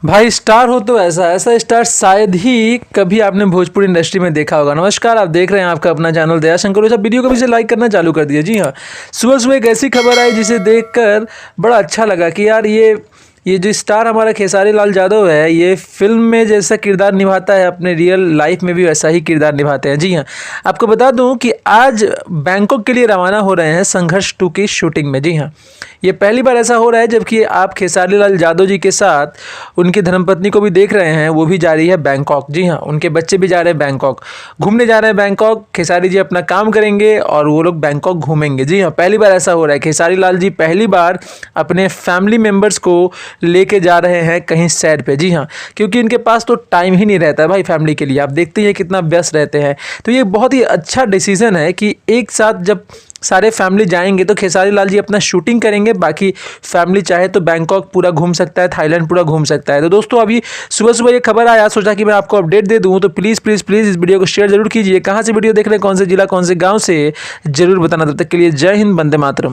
भाई स्टार हो तो ऐसा ऐसा स्टार शायद ही कभी आपने भोजपुरी इंडस्ट्री में देखा होगा। नमस्कार, आप देख रहे हैं आपका अपना चैनल दया शंकर। सब वीडियो को भी से लाइक करना चालू कर दिया। जी हाँ, सुबह सुबह एक ऐसी खबर आई जिसे देखकर बड़ा अच्छा लगा कि यार ये जो स्टार हमारा खेसारी लाल यादव है, ये फिल्म में जैसा किरदार निभाता है अपने रियल लाइफ में भी वैसा ही किरदार निभाते हैं। जी हाँ, आपको बता दूं कि आज बैंकॉक के लिए रवाना हो रहे हैं संघर्ष 2 की शूटिंग में। जी हाँ, ये पहली बार ऐसा हो रहा है जबकि आप खेसारी लाल यादव जी के साथ उनकी धर्मपत्नी को भी देख रहे हैं, वो भी जा रही है बैंकॉक। जी हाँ, उनके बच्चे भी जा रहे हैं बैंकॉक, घूमने जा रहे हैं बैंकॉक। खेसारी जी अपना काम करेंगे और वो लोग बैंकॉक घूमेंगे। जी हाँ, पहली बार ऐसा हो रहा है। खेसारी लाल जी पहली बार अपने फैमिली मेम्बर्स को लेके जा रहे हैं कहीं सैर पे। जी हाँ, क्योंकि इनके पास तो टाइम ही नहीं रहता है भाई फैमिली के लिए। आप देखते हैं कितना व्यस्त रहते हैं। तो ये बहुत ही अच्छा डिसीजन है कि एक साथ जब सारे फैमिली जाएंगे तो खेसारी लाल जी अपना शूटिंग करेंगे, बाकी फैमिली चाहे तो बैंकॉक पूरा घूम सकता है, थाईलैंड पूरा घूम सकता है। तो दोस्तों, अभी सुबह सुबह ये खबर आया, सोचा कि मैं आपको अपडेट दे दूं। तो प्लीज़ प्लीज़ प्लीज़ इस वीडियो को शेयर जरूर कीजिए। कहाँ से वीडियो देख रहे हैं, कौन से जिला कौन से गाँव से, जरूर बताना। तब तक के लिए जय हिंद, वंदे मातरम।